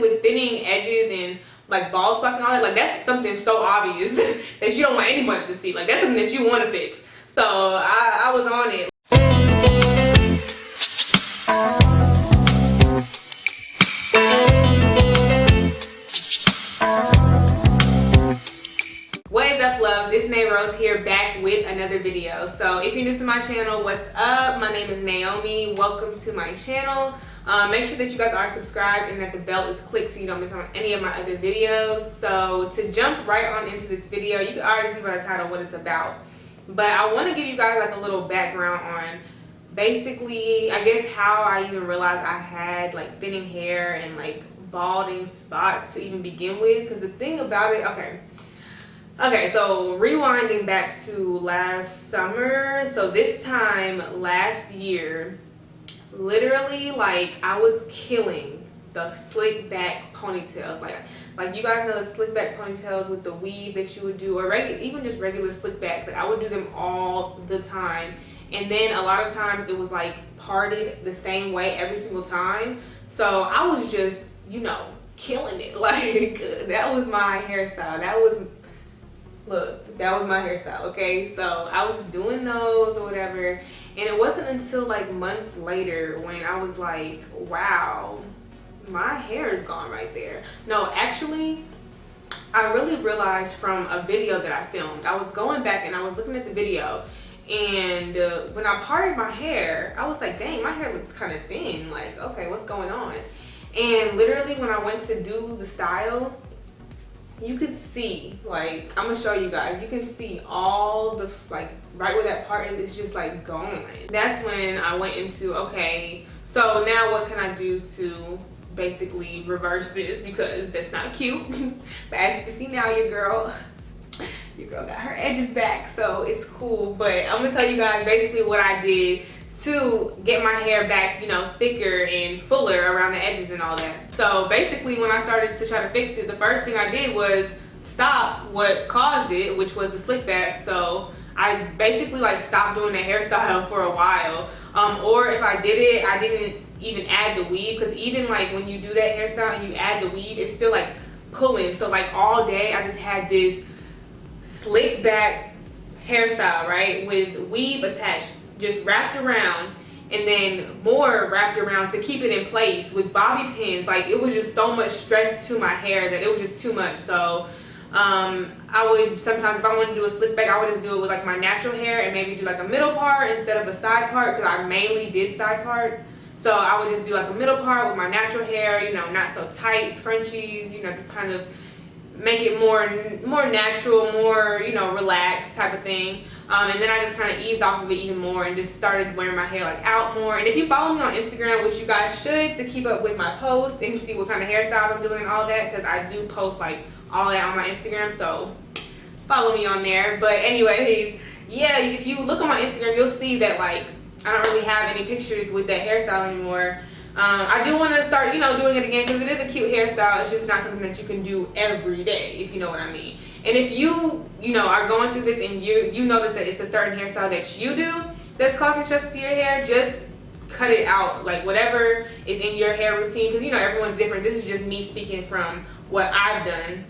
especially with thinning edges and like bald spots and all that. Like that's something so obvious that you don't want anybody to see. Like that's something that you want to fix. So I was on it. What is up, loves? It's Rose here, back with another video. So if you're new to my channel, what's up? My name is Naomi. Welcome to my channel. Make sure that you guys are subscribed and that the bell is clicked so you don't miss on any of my other videos. So to jump right on into this video, you can already see by the title what it's about. But I want to give you guys like a little background on basically, I guess, how I even realized I had like thinning hair and like balding spots to even begin with. Because the thing about it, okay, so rewinding back to last summer, so this time last year, literally, like, I was killing the slick back ponytails. Like you guys know the slick back ponytails with the weave that you would do, or even just regular slick backs. Like I would do them all the time, and then a lot of times it was like parted the same way every single time. So I was just, you know, killing it. Like that was my hairstyle. That was my hairstyle. Okay, so I was just doing those or whatever, and it wasn't until like months later when I was like, wow, my hair is gone right there. No, actually, I really realized from a video that I filmed. I was going back and I was looking at the video, and when I parted my hair, I was like, dang, my hair looks kind of thin. Like, okay, what's going on? And literally when I went to do the style, you could see, like, I'm gonna show you guys, you can see all the, like, right where that part is just like gone. That's when I went into, okay, so now what can I do to basically reverse this, because that's not cute. But as you can see now, your girl got her edges back, so it's cool. But I'm gonna tell you guys basically what I did to get my hair back, you know, thicker and fuller around the edges and all that. So basically when I started to try to fix it, the first thing I did was stop what caused it, which was the slick back. So I basically like stopped doing the hairstyle for a while. Or if I did it, I didn't even add the weave, because even like when you do that hairstyle and you add the weave, it's still like pulling. So like all day I just had this slick back hairstyle, right, with weave attached, just wrapped around, and then more wrapped around to keep it in place with bobby pins. Like it was just so much stress to my hair that it was just too much. So I would sometimes, if I wanted to do a slick back, I would just do it with like my natural hair and maybe do like a middle part instead of a side part, because I mainly did side parts. So I would just do like a middle part with my natural hair, you know, not so tight scrunchies, you know, just kind of make it more natural, more, you know, relaxed type of thing. And then I just kind of eased off of it even more and just started wearing my hair like out more. And if you follow me on Instagram, which you guys should, to keep up with my posts and see what kind of hairstyles I'm doing and all that, because I do post like all that on my Instagram, so follow me on there. But anyways, yeah, if you look on my Instagram, you'll see that like I don't really have any pictures with that hairstyle anymore. I do want to start, you know, doing it again, because it is a cute hairstyle. It's just not something that you can do every day, if you know what I mean. And if you know, are going through this and you notice that it's a certain hairstyle that you do that's causing stress to your hair, just cut it out. Like whatever is in your hair routine, because you know everyone's different. This is just me speaking from what I've done.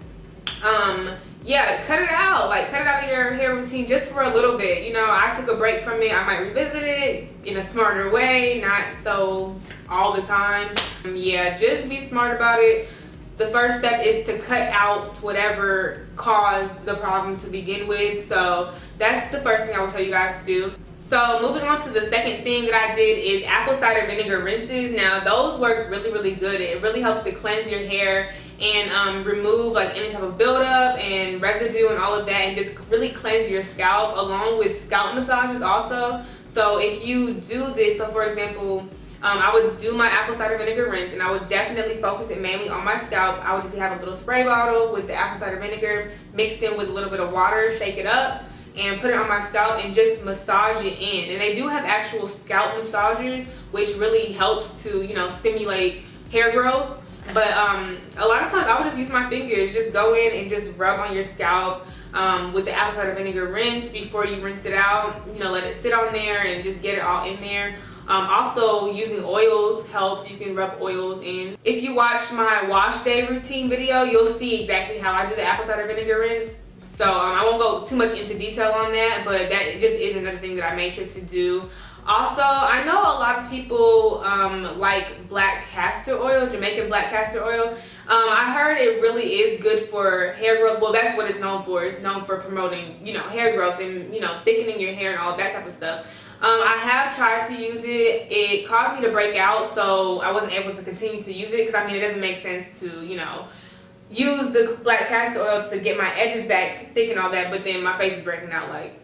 Yeah, cut it out. Like cut it out of your hair routine just for a little bit. You know, I took a break from it. I might revisit it in a smarter way, not so all the time. Yeah, just be smart about it. The first step is to cut out whatever caused the problem to begin with. So that's the first thing I will tell you guys to do. So moving on to the second thing that I did is apple cider vinegar rinses. Now those work really, really good. It really helps to cleanse your hair and remove like any type of buildup and residue and all of that, and just really cleanse your scalp, along with scalp massages also. So if you do this, so for example, I would do my apple cider vinegar rinse, and I would definitely focus it mainly on my scalp. I would just have a little spray bottle with the apple cider vinegar mixed in with a little bit of water, shake it up, and put it on my scalp and just massage it in. And they do have actual scalp massagers, which really helps to, you know, stimulate hair growth. But a lot of times I would just use my fingers, just go in and just rub on your scalp with the apple cider vinegar rinse before you rinse it out. You know, let it sit on there and just get it all in there. Also, using oils helps. You can rub oils in. If you watch my wash day routine video, you'll see exactly how I do the apple cider vinegar rinse. So I won't go too much into detail on that, but that just is another thing that I made sure to do. Also, I know a lot of people like black castor oil, Jamaican black castor oil. I heard it really is good for hair growth. Well, that's what it's known for. It's known for promoting, you know, hair growth and, you know, thickening your hair and all that type of stuff. I have tried to use it. It caused me to break out, so I wasn't able to continue to use it because, I mean, it doesn't make sense to, you know, use the black castor oil to get my edges back thick and all that, but then my face is breaking out. Like,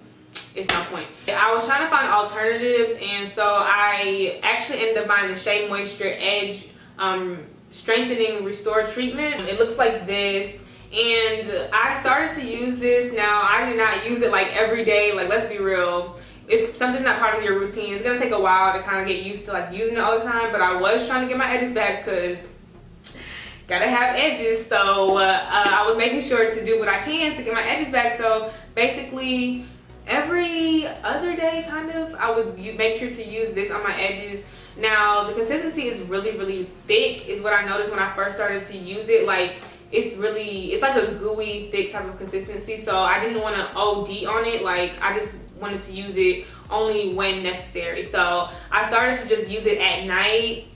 it's no point. I was trying to find alternatives, and so I actually ended up buying the Shea Moisture Edge Strengthening Restore Treatment. It looks like this, and I started to use this. Now, I did not use it like every day. Like, let's be real. If something's not part of your routine, it's gonna take a while to kind of get used to like using it all the time. But I was trying to get my edges back because gotta have edges. So I was making sure to do what I can to get my edges back. So basically, every other day, kind of, I would make sure to use this on my edges. Now, the consistency is really, really thick, is what I noticed when I first started to use it. Like, it's like a gooey, thick type of consistency. So I didn't want to OD on it. Like, I just wanted to use it only when necessary. So I started to just use it at night,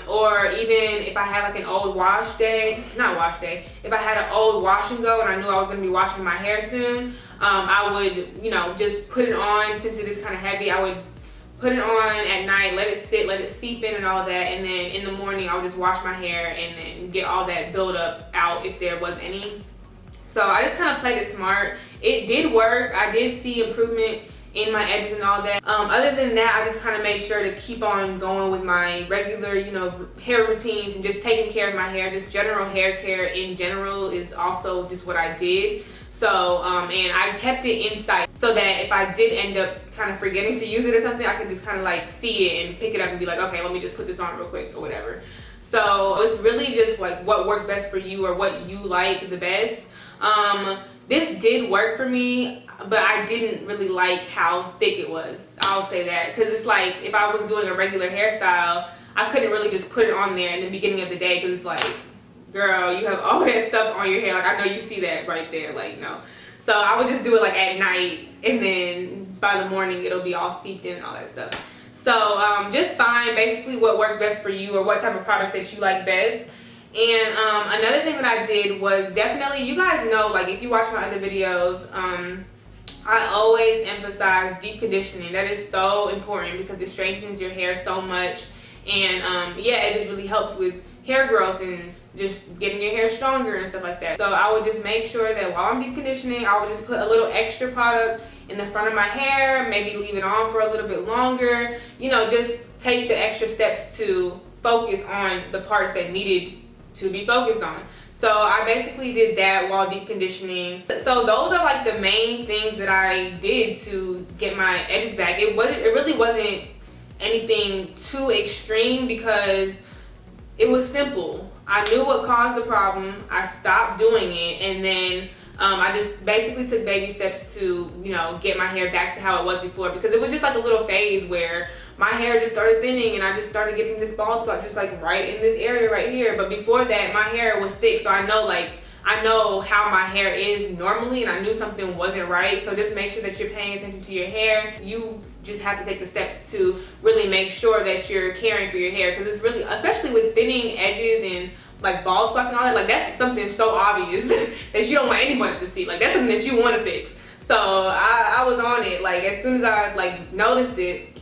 or even if I had like an old wash day, if I had an old wash and go and I knew I was going to be washing my hair soon, I would, you know, just put it on. Since it is kind of heavy, I would put it on at night, let it sit, let it seep in and all that, and then in the morning I would just wash my hair and then get all that buildup out if there was any. So I just kind of played it smart. It did work. I did see improvement in my edges and all that. Other than that, I just kind of made sure to keep on going with my regular, you know, hair routines and just taking care of my hair. Just general hair care in general is also just what I did. So, and I kept it in sight so that if I did end up kind of forgetting to use it or something, I could just kind of like see it and pick it up and be like, okay, let me just put this on real quick or whatever. So it's really just like what works best for you or what you like the best. This did work for me, but I didn't really like how thick it was. I'll say that, because it's like if I was doing a regular hairstyle, I couldn't really just put it on there in the beginning of the day, because it's like, girl, you have all that stuff on your hair. Like, I know you see that right there. Like, no. So I would just do it like at night, and then by the morning it'll be all seeped in and all that stuff. So just find basically what works best for you or what type of product that you like best. And another thing that I did was definitely, you guys know, like if you watch my other videos, I always emphasize deep conditioning. That is so important because it strengthens your hair so much. And yeah, it just really helps with hair growth and just getting your hair stronger and stuff like that. So I would just make sure that while I'm deep conditioning, I would just put a little extra product in the front of my hair, maybe leave it on for a little bit longer, you know, just take the extra steps to focus on the parts that needed to be focused on. So I basically did that while deep conditioning. So those are like the main things that I did to get my edges back. It really wasn't anything too extreme because it was simple. I knew what caused the problem. I stopped doing it, and then I just basically took baby steps to, you know, get my hair back to how it was before, because it was just like a little phase where my hair just started thinning and I just started getting this bald spot just like right in this area right here. But before that, my hair was thick, so I know how my hair is normally, and I knew something wasn't right. So just make sure that you're paying attention to your hair. You just have to take the steps to really make sure that you're caring for your hair, because it's really, especially with thinning edges and like bald spots and all that, like that's something so obvious that you don't want anyone to see. Like that's something that you want to fix. So I was on it. Like as soon as I like noticed it,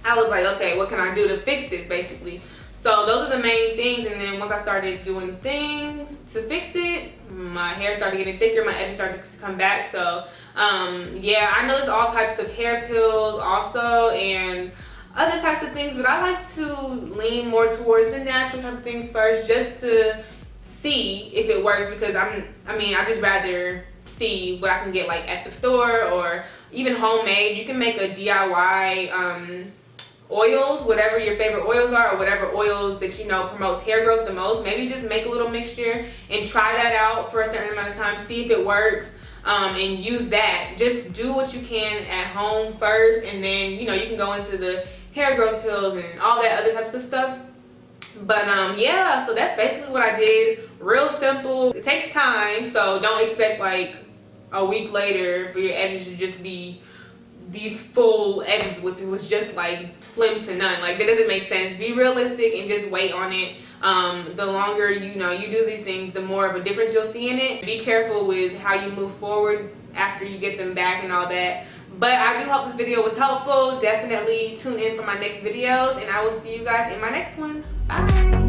I was like, okay, what can I do to fix this basically? So those are the main things. And then once I started doing things to fix it, my hair started getting thicker, my edges started to come back. So yeah, I know there's all types of hair pills also and other types of things, but I like to lean more towards the natural type of things first, just to see if it works, because I just rather see what I can get like at the store or even homemade. You can make a DIY oils, whatever your favorite oils are, or whatever oils that you know promotes hair growth the most. Maybe just make a little mixture and try that out for a certain amount of time, see if it works, and use that. Just do what you can at home first, and then you know you can go into the hair growth pills and all that other types of stuff. But yeah, so that's basically what I did. Real simple. It takes time, so don't expect like a week later for your edges to just be these full edges with it was just like slim to none. Like that doesn't make sense. Be realistic and just wait on it. The longer you do these things, the more of a difference you'll see in it. Be careful with how you move forward after you get them back and all that. But I do hope this video was helpful. Definitely tune in for my next videos, and I will see you guys in my next one. Bye.